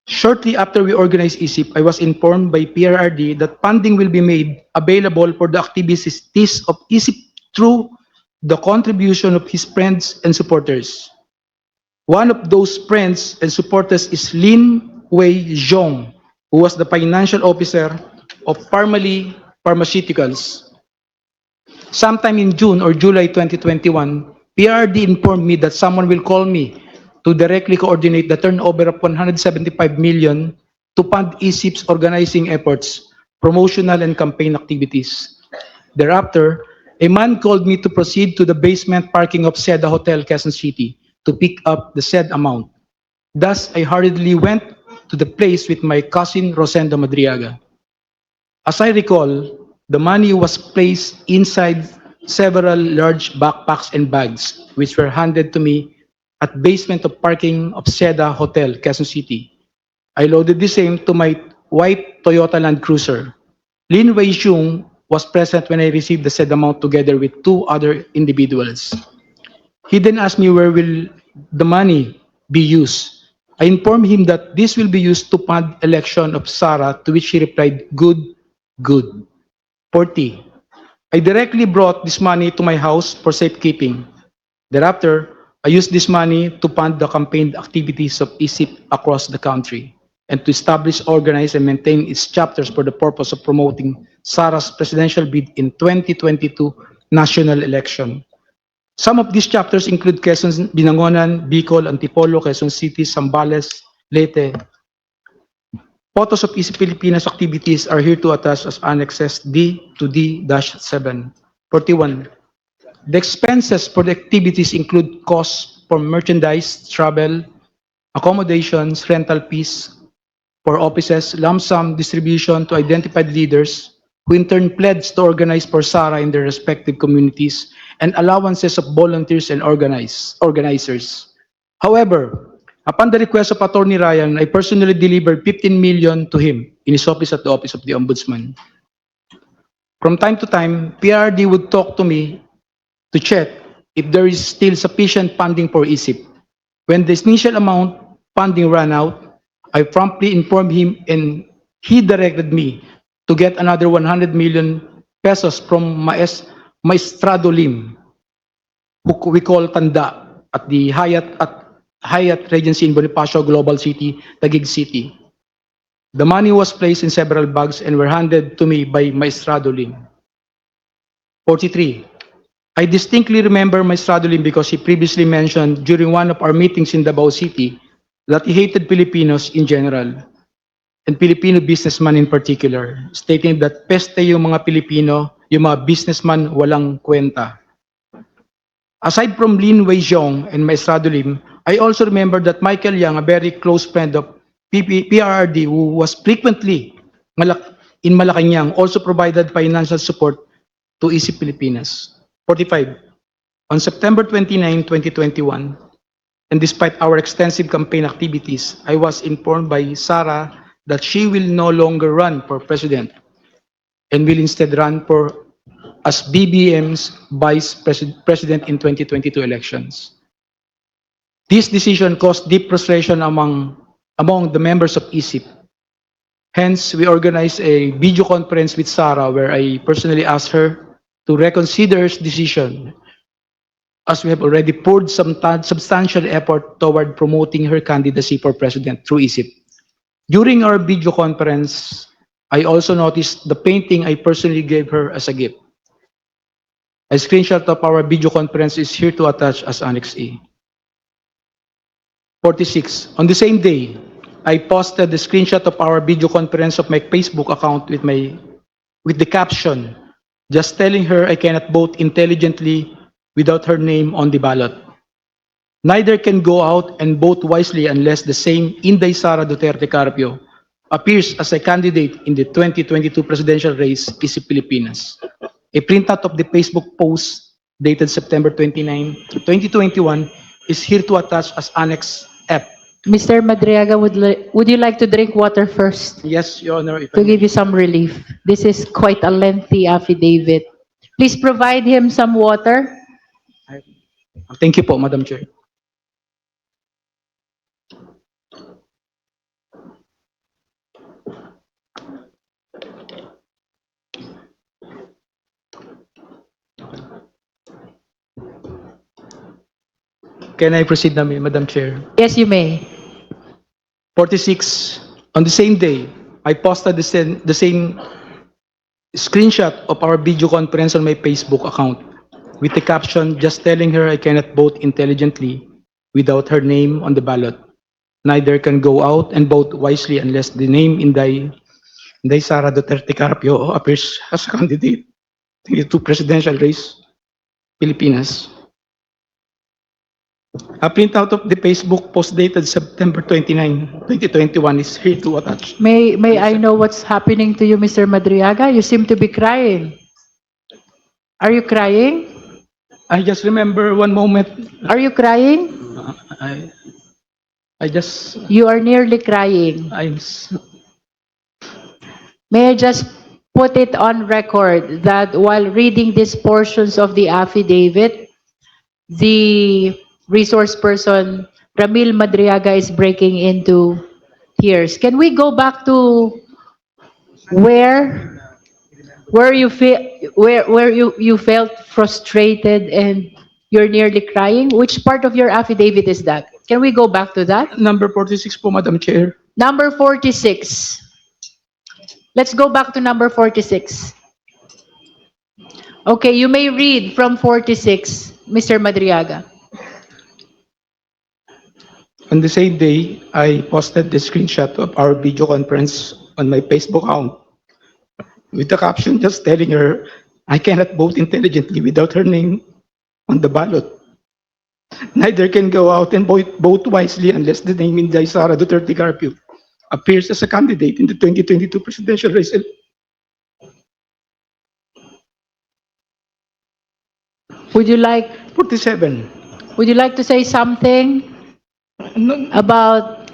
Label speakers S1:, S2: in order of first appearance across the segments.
S1: Shortly after we organized ISIP, I was informed by PRRD that funding will be made available for the activities of ISIP through the contribution of his friends and supporters. One of those friends and supporters is Lin Wei Zhong, who was the financial officer of Parmalee Pharmaceuticals. Sometime in June or July 2021, PRD informed me that someone will call me to directly coordinate the turnover of 175 million to fund ESIP's organizing efforts, promotional and campaign activities. Thereafter, a man called me to proceed to the basement parking of Seda Hotel, Quezon City, to pick up the said amount. Thus, I hurriedly went to the place with my cousin Rosendo Madriaga. As I recall, the money was placed inside several large backpacks and bags, which were handed to me at basement of parking of Seda Hotel, Quezon City. I loaded the same to my white Toyota Land Cruiser. Lin Wei Xiong was present when I received the said amount together with two other individuals. He then asked me where will the money be used. I informed him that this will be used to fund election of Sara, to which he replied, good, good. 40. I directly brought this money to my house for safekeeping. Thereafter, I used this money to fund the campaign activities of ISIP across the country and to establish, organize, and maintain its chapters for the purpose of promoting Sara's presidential bid in 2022 national election. Some of these chapters include Quezon, Binangonan, Bicol, Antipolo, Quezon City, Zambales, Leyte. Photos of Easy Filipinas activities are here to attach as annexes D to D-7. 41. The expenses for the activities include costs for merchandise, travel, accommodations, rental fees for offices, lump sum distribution to identified leaders who in turn pledged to organize for Sara in their respective communities, and allowances of volunteers and organizers. However, upon the request of Attorney Ryan, I personally delivered 15 million to him in his office at the Office of the Ombudsman. From time to time, PRD would talk to me to check if there is still sufficient funding for ISIP. When the initial amount funding ran out, I promptly informed him and he directed me to get another 100 million pesos from Maestrado Lim, who we call Tanda, at the Hyatt Regency in Bonifacio Global City, Taguig City. The money was placed in several bags and were handed to me by Maestrado Lim. 43. I distinctly remember Maestrado Lim because he previously mentioned during one of our meetings in Davao City that he hated Filipinos in general and Filipino businessmen in particular, stating that peste yung mga Pilipino, yung mga businessman walang kwenta. Aside from Lin Wei Zhong and Maestrado Lim, I also remember that Michael Yang, a very close friend of PRRD who was frequently in Malacanang, also provided financial support to Easy Filipinas. 45. On September 29, 2021, and despite our extensive campaign activities, I was informed by Sara that she will no longer run for president and will instead run for as BBM's vice president in 2022 elections. This decision caused deep frustration among the members of ISIP. Hence, we organized a video conference with Sara where I personally asked her to reconsider her decision, as we have already poured some substantial effort toward promoting her candidacy for president through ISIP. During our video conference, I also noticed the painting I personally gave her as a gift. A screenshot of our video conference is here to attach as Annex A. 46. On the same day, I posted the screenshot of our video conference of my Facebook account with the caption, just telling her I cannot vote intelligently without her name on the ballot. Neither can go out and vote wisely unless the same Inday Sara Duterte Carpio appears as a candidate in the 2022 presidential race, Easy Filipinas. A printout of the Facebook post dated September 29, 2021 is here to attach as Annex F.
S2: Mr. Madriaga, would you like to drink water first
S1: Yes, Your Honor.
S2: to give you some relief? This is quite a lengthy affidavit. Please provide him some water.
S1: Thank you po, Madam Chair. Can I proceed na, Madam Chair?
S2: Yes, you may.
S1: 46, on the same day, I posted the same screenshot of our video conference on my Facebook account with the caption just telling her I cannot vote intelligently without her name on the ballot. Neither can go out and vote wisely unless the name Inday Sara Duterte Carpio appears as a candidate in the two presidential race, Pilipinas. A printout of the Facebook post dated September 29, 2021 is here to attach.
S2: May I know what's happening to you, Mr. Madriaga? You seem to be crying. Are you crying?
S1: I just remember one moment.
S2: Are you crying?
S1: I, I just,
S2: You are nearly crying.
S1: I'm,
S2: May I just put it on record that while reading these portions of the affidavit, the resource person, Ramil Madriaga, is breaking into tears. Can we go back to where you felt frustrated and you're nearly crying? Which part of your affidavit is that? Can we go back to that?
S1: number 46 po, Madam Chair.
S2: Number 46. Let's go back to number 46. Okay, you may read from 46, Mr. Madriaga.
S1: On the same day, I posted the screenshot of our video conference on my Facebook account with the caption just telling her I cannot vote intelligently without her name on the ballot. Neither can go out and vote wisely unless the name Inday Sara Duterte Carpio appears as a candidate in the 2022 presidential race.
S2: Would you like
S1: 47.
S2: to say something
S1: No,
S2: about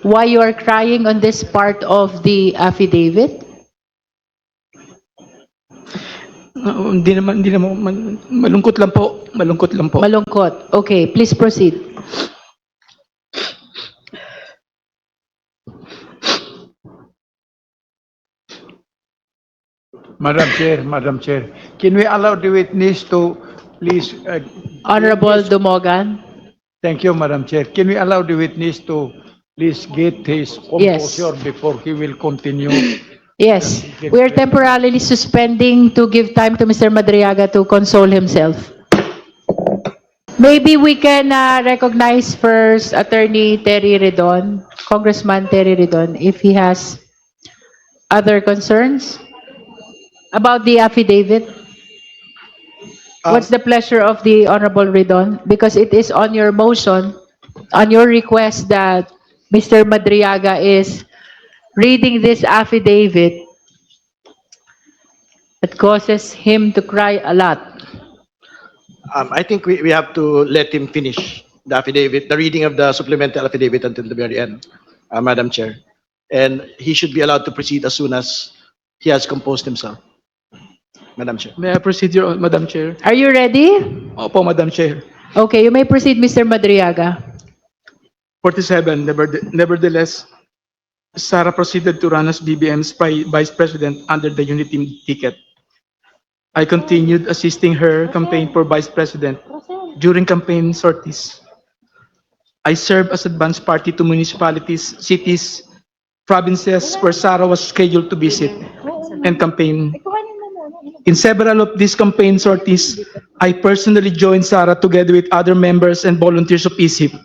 S2: why you are crying on this part of the affidavit?
S1: hindi naman, malungkot lang po, malungkot lang po.
S2: Malungkot. Okay, please proceed.
S3: Madam Chair, can we allow the witness to please,
S2: Honorable Dumogan.
S3: thank you, Madam Chair. Can we allow the witness to please get his
S2: Yes.
S3: composure before he will continue?
S2: Yes, we are temporarily suspending to give time to Mr. Madriaga to console himself. Maybe we can recognize first Attorney Terry Redon, Congressman Terry Redon, if he has other concerns about the affidavit. What's the pleasure of the Honorable Redon? Because it is on your motion, on your request that Mr. Madriaga is reading this affidavit that causes him to cry a lot.
S4: I think we have to let him finish the affidavit, the reading of the supplemental affidavit until the very end, Madam Chair. And he should be allowed to proceed as soon as he has composed himself. Madam Chair.
S1: May I proceed, Madam Chair?
S2: Are you ready?
S1: Opo, Madam Chair.
S2: Okay, you may proceed, Mr. Madriaga.
S1: 47, nevertheless, Sara proceeded to run as BBM's vice president under the Unity ticket. I continued assisting her campaign for vice president during campaign sorties. I served as advance party to municipalities, cities, provinces where Sara was scheduled to visit and campaign. In several of these campaign sorties, I personally joined Sara together with other members and volunteers of ISIP,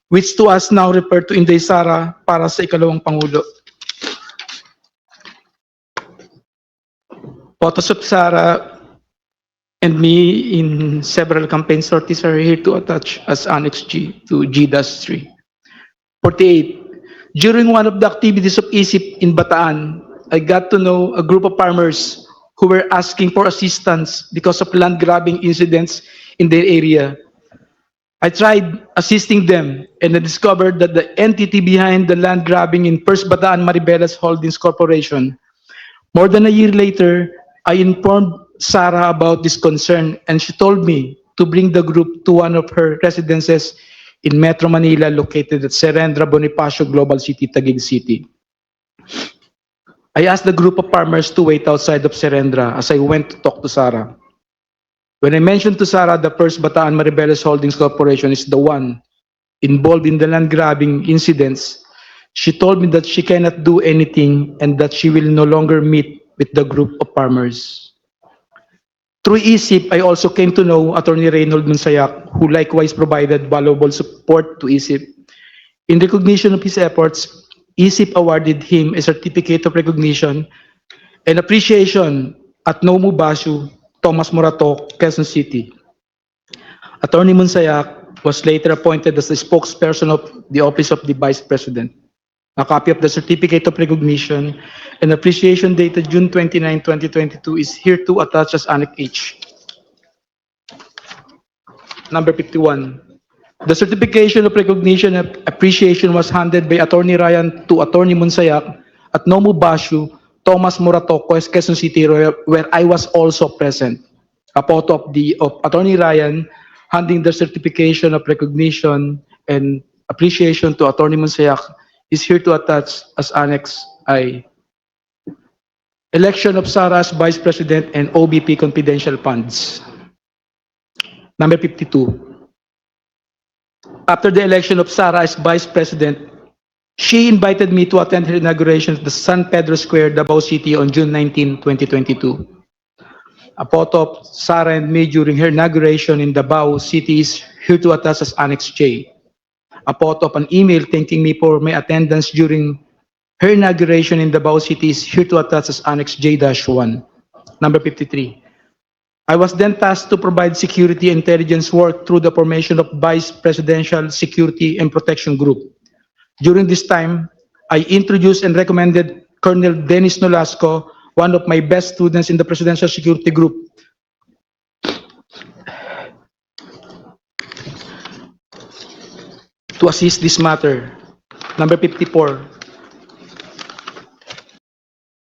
S1: which to us now refer to Inday Sara para sa ikalawang Pangulo. Photos of Sara and me in several campaign sorties are here to attach as Annex G to G-3. 48. During one of the activities of ISIP in Bataan, I got to know a group of farmers who were asking for assistance because of land grabbing incidents in their area. I tried assisting them and I discovered that the entity behind the land grabbing in First Bataan Maribelas Holdings Corporation. More than a year later, I informed Sara about this concern and she told me to bring the group to one of her residences in Metro Manila located at Serendra Bonifacio Global City, Taguig City. I asked the group of farmers to wait outside of Serendra as I went to talk to Sara. When I mentioned to Sarah the First Bataan Maribeles Holdings Corporation is the one involved in the land grabbing incidents, she told me that she cannot do anything and that she will no longer meet with the group of farmers. Through ISIP, I also came to know Attorney Reynold Monsayak, who likewise provided valuable support to ISIP. In recognition of his efforts, ISIP awarded him a certificate of recognition and appreciation at Nomu Bashu, Thomas Morato, Quezon City. Attorney Monsayak was later appointed as the spokesperson of the Office of the Vice President. A copy of the certificate of recognition and appreciation dated June 29, 2022 is hereto attached as Annex H. Number 51. The certification of recognition and appreciation was handed by Attorney Ryan to Attorney Monsayak at Nomu Bashu, Thomas Morato, Quezon City, where I was also present. A photo of Attorney Ryan handing the certification of recognition and appreciation to Attorney Monsayak is here to attach as Annex I. Election of Sarah as Vice President and OBP confidential funds. Number 52. After the election of Sarah as Vice President, she invited me to attend her inauguration at the San Pedro Square, Davao City on June 19, 2022. A photo of Sarah and me during her inauguration in Davao City is here to attach as Annex J. A photo of an email thanking me for my attendance during her inauguration in Davao City is here to attach as Annex J-1. Number 53. I was then tasked to provide security intelligence work through the formation of Vice Presidential Security and Protection Group. During this time, I introduced and recommended Colonel Dennis Nolasco, one of my best students in the Presidential Security Group, to assist this matter. Number 54.